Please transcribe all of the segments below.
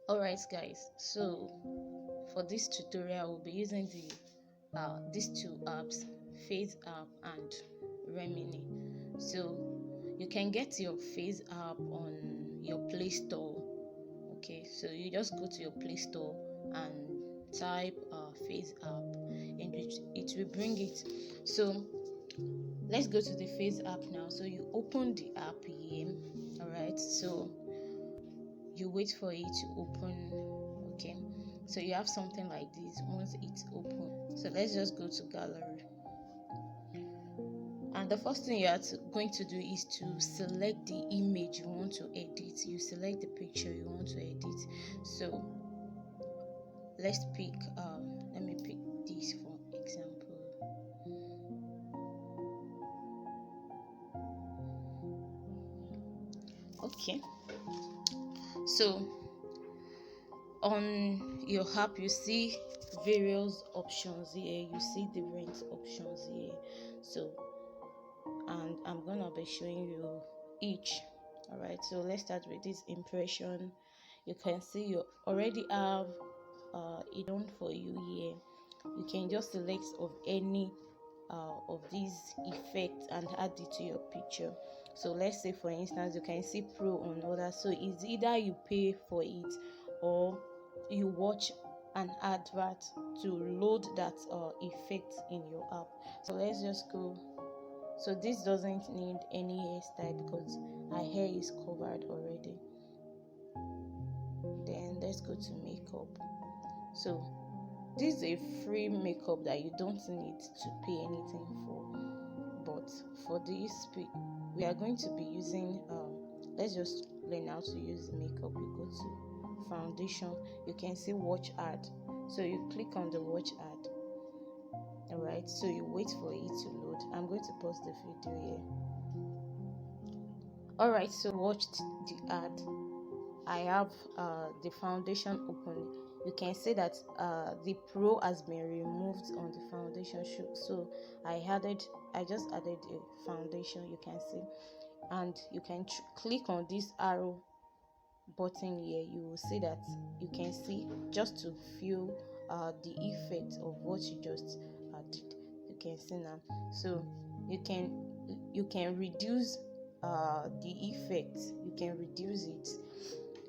Alright guys, so for this tutorial we'll be using these two apps, Faceapp and Remini. So you can get your Faceapp on your Play Store. Okay, so you just go to your Play Store and type Faceapp and it will bring it. So let's go to the Faceapp now. So you open the app here. Alright, so you wait for it to open. Okay, so you have something like this once it's open. So let's just go to gallery, and the first thing you're going to do is to select the image you want to edit. You select the picture you want to edit. So let's pick let me pick this for example. Okay, so on your app you see various options here, you see different options here. So and I'm gonna be showing you each. All right, so let's start with this impression. You can see you already have it done for you here. You can just select of any of these effects and add it to your picture. So let's say for instance you can see pro on others, so it's either you pay for it or you watch an advert to load that effect in your app. So let's just go. So this doesn't need any hairstyle because our hair is covered already. Then let's go to makeup. So this is a free makeup that you don't need to pay anything for. But for this we are going to be using let's just learn how to use makeup. You go to foundation, you can see watch ad. So you click on the watch ad. Alright, so you wait for it to load. I'm going to pause the video here. Alright, so watched the ad. I have the foundation open. You can see that the pro has been removed on the foundation show. So I just added a foundation, you can see, and you can click on this arrow button here. You will see that you can see just to feel the effect of what you just did. You can see now. So you can reduce the effect. You can reduce it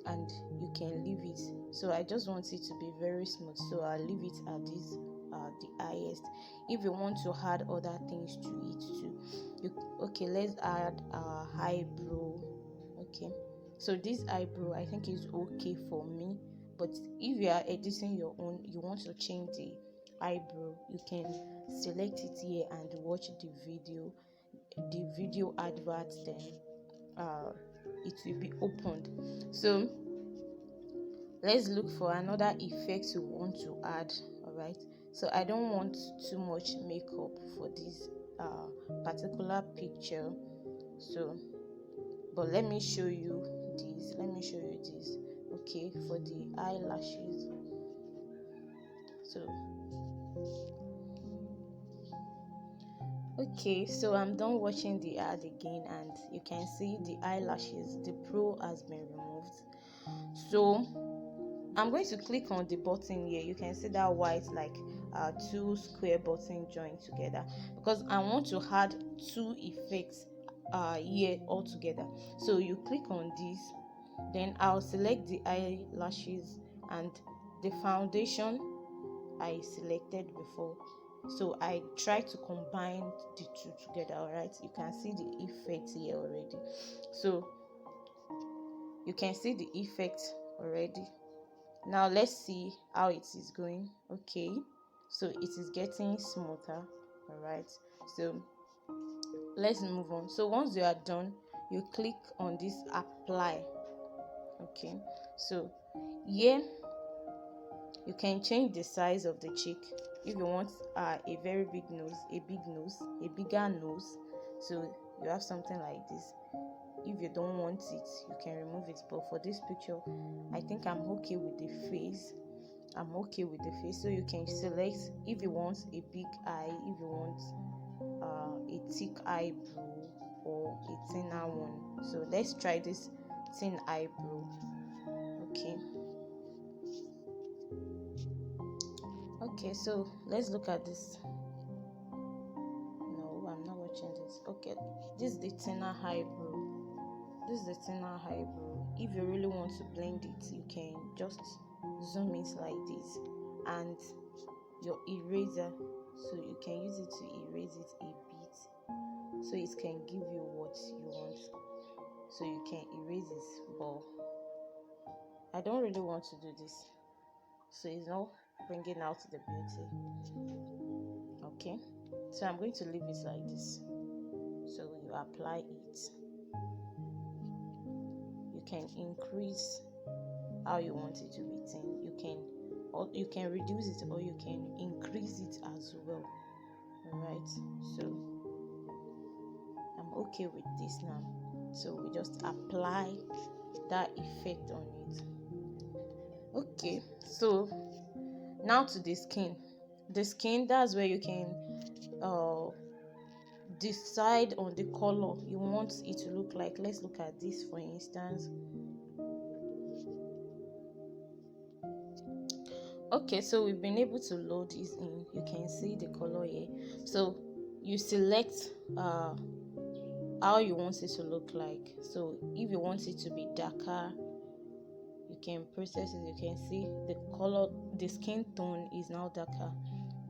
and you can leave it. So I just want it to be very smooth, so I'll leave it at this the highest. If you want to add other things to it too, okay, let's add eyebrow. Okay, so this eyebrow I think is okay for me, but if you are editing your own, you want to change the eyebrow, you can select it here and watch the video advert. Then it will be opened. So let's look for another effect you want to add. All right, so I don't want too much makeup for this particular picture. So but let me show you this. Okay, for the eyelashes. So okay, so I'm done watching the ad again, and you can see the eyelashes, the pro has been removed. So I'm going to click on the button here. You can see that white like two square button joined together, because I want to add two effects here all together. So you click on this, then I'll select the eyelashes and the foundation I selected before. So I try to combine the two together. All right, you can see the effect here already. So you can see the effect already. Now let's see how it is going. Okay, so it is getting smoother. All right, so let's move on. So once you are done, you click on this apply. Okay, so here you can change the size of the cheek. If you want a very big nose, a bigger nose, so you have something like this. If you don't want it, you can remove it. But for this picture, I think I'm okay with the face. So you can select if you want a big eye, if you want a thick eyebrow or a thinner one. So let's try this thin eyebrow. Okay, Okay, so let's look at this. No, I'm not watching this. Okay, this is the thinner eyebrow. This is the thinner eyebrow. If you really want to blend it, you can just zoom it like this, and your eraser, so you can use it to erase it a bit, so it can give you what you want. So you can erase it, but I don't really want to do this, so it's not bringing out the beauty. Okay, so I'm going to leave it like this. So you apply it. You can increase how you want it to be thin. You can reduce it, or you can increase it as well. Alright, so I'm okay with this now. So we just apply that effect on it. Okay, so now to the skin. The skin, that's where you can decide on the color you want it to look like. Let's look at this, for instance. Okay, so we've been able to load this in. You can see the color here. So you select how you want it to look like. So if you want it to be darker, you can process it. You can see the color, the skin tone is now darker,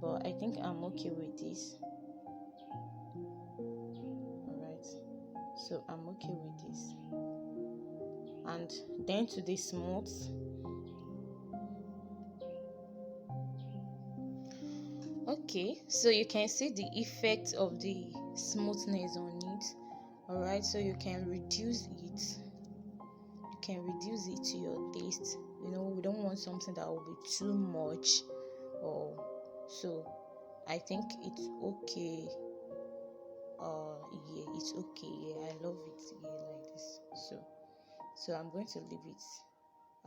but I think I'm okay with this. Alright, so I'm okay with this. And then to the smooth. Okay, so you can see the effect of the smoothness on it. Alright, so you can reduce it. You can reduce it to your taste. We don't want something that will be too much, or so I think it's okay. Yeah, it's okay. Yeah, I love it. Yeah, like this. So I'm going to leave it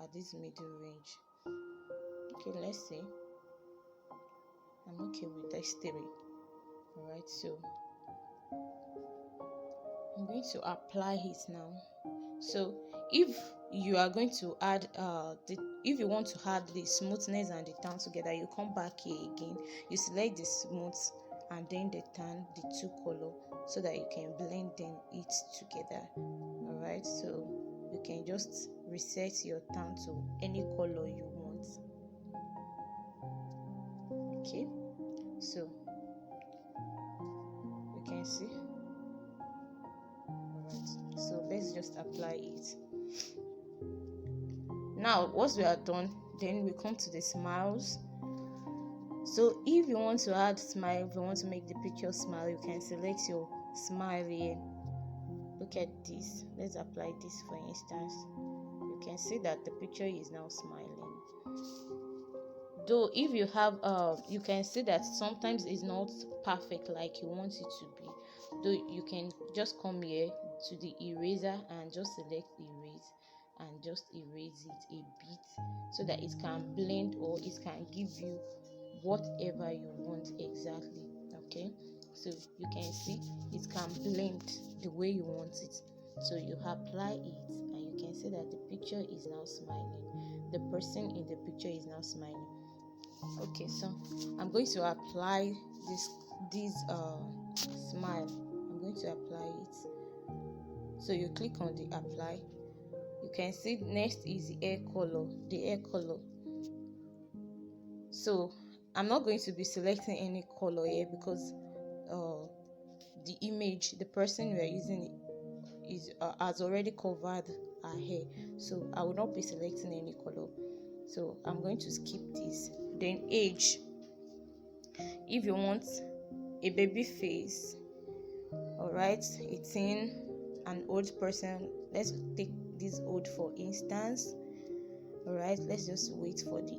at this middle range. Okay, let's see. I'm okay with this 3. Alright, so I'm going to apply it now. So if you are going to add if you want to add the smoothness and the tan together, you come back here again, you select the smooth and then the tan, the two color, so that you can blend them it together. Alright, so you can just reset your tan to any color you want. Okay, so you can see. Alright, so let's just apply it. Now once we are done, then we come to the smiles. So if you want to add smile, if you want to make the picture smile, you can select your smile here. Look at this. Let's apply this, for instance. You can see that the picture is now smiling. Though if you have you can see that sometimes it's not perfect like you want it to be. Though you can just come here to the eraser and just select erase, and just erase it a bit, so that it can blend, or it can give you whatever you want exactly. Okay, so you can see it can blend the way you want it. So you apply it, and you can see that the picture is now smiling. The person in the picture is now smiling. Okay, so I'm going to apply this smile. I'm going to apply it. So you click on the apply. You can see next is the hair color. So I'm not going to be selecting any color here, because the image, the person we are using is has already covered her hair, so I will not be selecting any color. So I'm going to skip this. Then age, if you want a baby face, alright, a teen, an old person, let's take this old for instance. Alright, let's just wait for the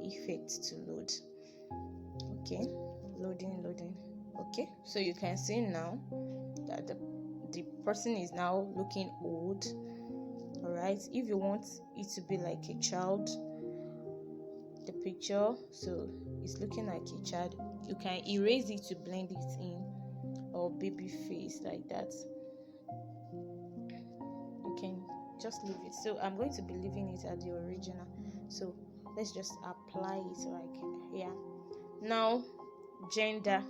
effect to load. Okay, loading. Okay, so you can see now that the person is now looking old. Alright, if you want it to be like a child, the picture, so it's looking like a child, you can erase it to blend it in, or baby face like that. You can just leave it. So I'm going to be leaving it at the original. So let's just apply it like here. Now, gender.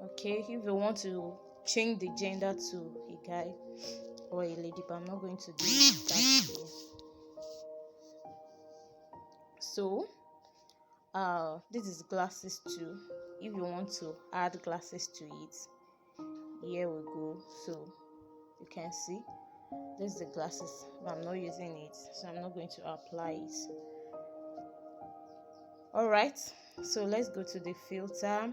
Okay, if you want to change the gender to a guy or a lady, but I'm not going to do that here. So this is glasses too. If you want to add glasses to it, here we go. So you can see this is the glasses, but I'm not using it, so I'm not going to apply it. All right, so let's go to the filter.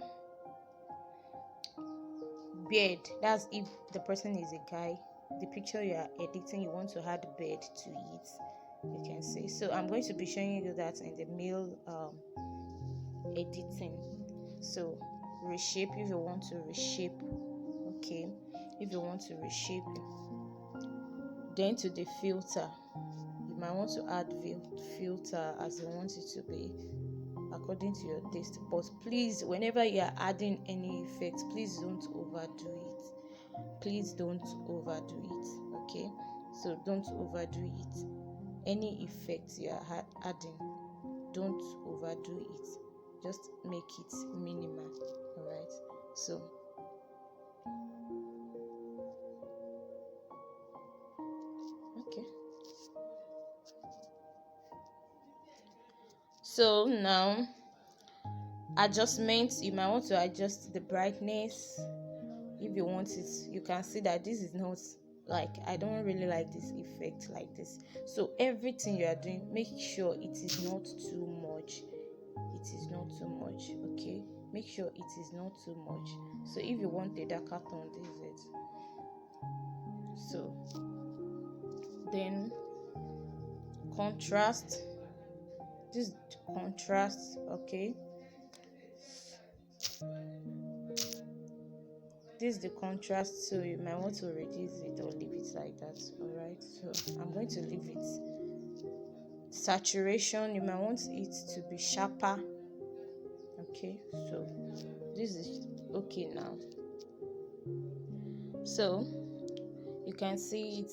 Beard, that's if the person is a guy. The picture you are editing, you want to add beard to it, you can see. So I'm going to be showing you that in the male editing. So reshape, if you want to reshape. Okay, if you want to reshape, then to the filter, you might want to add filter as you want it to be according to your taste. But please, whenever you are adding any effect, please don't overdo it. Please don't overdo it. Okay, so don't overdo it. Any effect you are adding, don't overdo it. Just make it minimal. All right, so okay. So now, adjustments, you might want to adjust the brightness. If you want it, you can see that this is not like, I don't really like this effect like this. So everything you are doing, make sure it is not too much. It is not too much. Okay, make sure it is not too much. So if you want a darker tone, this is it. So then contrast, this contrast. Okay, this is the contrast, so you might want to reduce it or leave it like that. All right, so I'm going to leave it. Saturation, you might want it to be sharper. Okay, so this is okay now. So you can see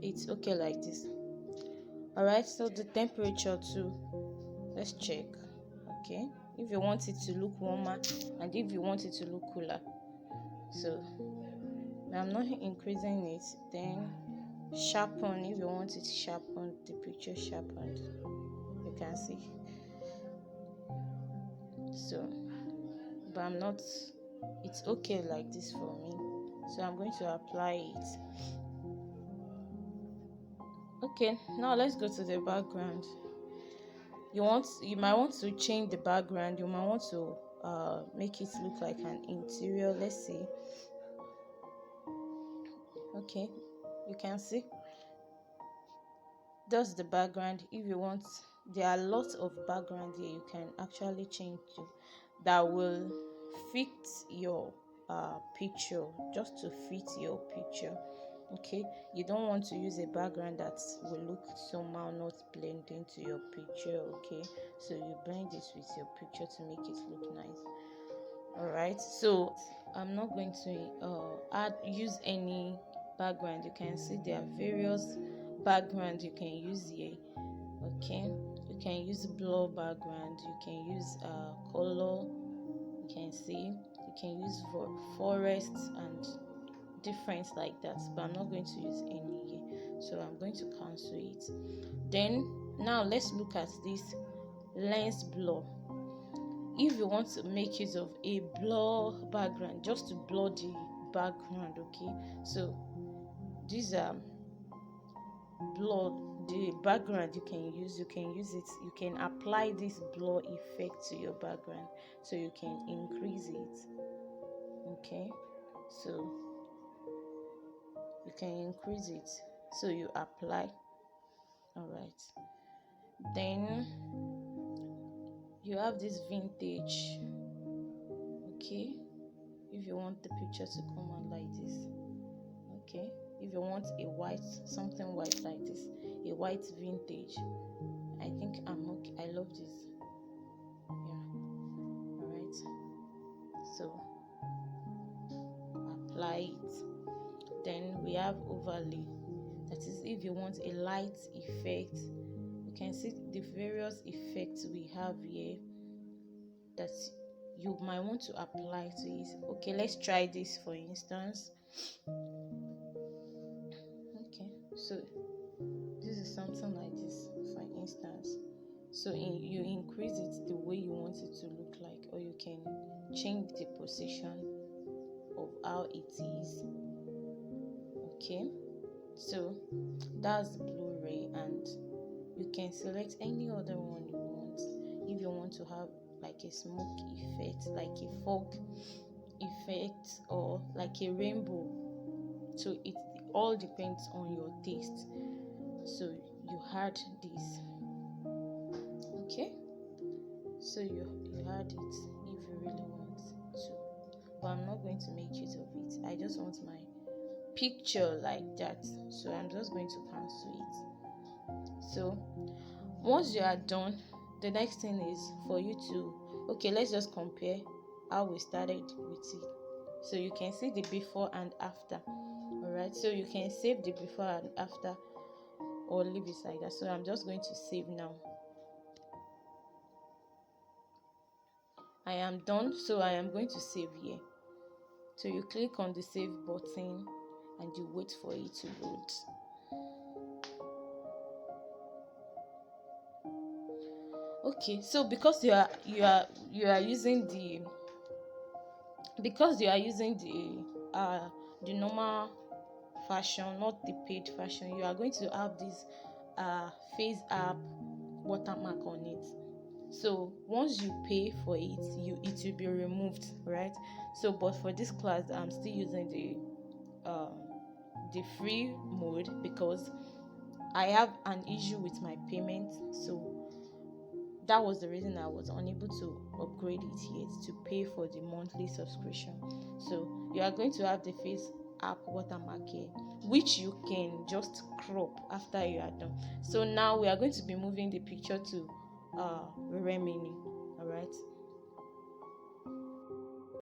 it's okay like this. All right, so the temperature too, let's check. Okay, if you want it to look warmer and if you want it to look cooler. So I'm not increasing it. Then sharpen, if you want it sharpened, the picture sharpened, you can see. So but I'm not, it's okay like this for me, so I'm going to apply it. Okay, now let's go to the background. You might want to change the background. You might want to make it look like an interior. Let's see. Okay, you can see that's the background. If you want, there are lots of background here you can actually change to that will fit your picture, just to fit your picture. Okay, you don't want to use a background that will look somehow not blend into your picture. Okay, so you blend it with your picture to make it look nice. All right, so I'm not going to use any background. You can see there are various backgrounds you can use here. Okay, you can use blur background, you can use color, you can see, you can use forests and different like that, but I'm not going to use any here, so I'm going to cancel it. Then now let's look at this lens blur. If you want to make use of a blur background, just to blur the background, okay, so these are blur, the background you can use it, you can apply this blur effect to your background, so you can increase it. Okay, so you can increase it, so you apply. All right, then you have this vintage. Okay, if you want the picture to come out like this. Okay, if you want a white, something white like this, a white vintage, I think I'm okay. I love this. Yeah. All right, so apply it. Then we have overlay, that is if you want a light effect. You can see the various effects we have here that you might want to apply to it. Okay, let's try this for instance. Okay, so this is something like this for instance. So you increase it the way you want it to look like, or you can change the position of how it is. Okay, so that's Blu-ray, and you can select any other one you want. If you want to have like a smoke effect, like a fog effect, or like a rainbow, so it all depends on your taste. So you add this. Okay, so you add it if you really want to, but I'm not going to make use of it. I just want my picture like that, so I'm just going to cancel it. So once you are done, the next thing is for you to, okay, let's just compare how we started with it. So you can see the before and after. All right, so you can save the before and after or leave it like that. So I'm just going to save now. I am done, so I am going to save here. So you click on the save button and you wait for it to load. Okay, so because you are using the the normal version, not the paid version, you are going to have this Faceapp watermark on it. So once you pay for it, it will be removed, right? So but for this class, I'm still using the free mode because I have an issue with my payment. So that was the reason I was unable to upgrade it yet, to pay for the monthly subscription. So you are going to have the Faceapp watermark here, which you can just crop after you are done. So now we are going to be moving the picture to Remini. All right,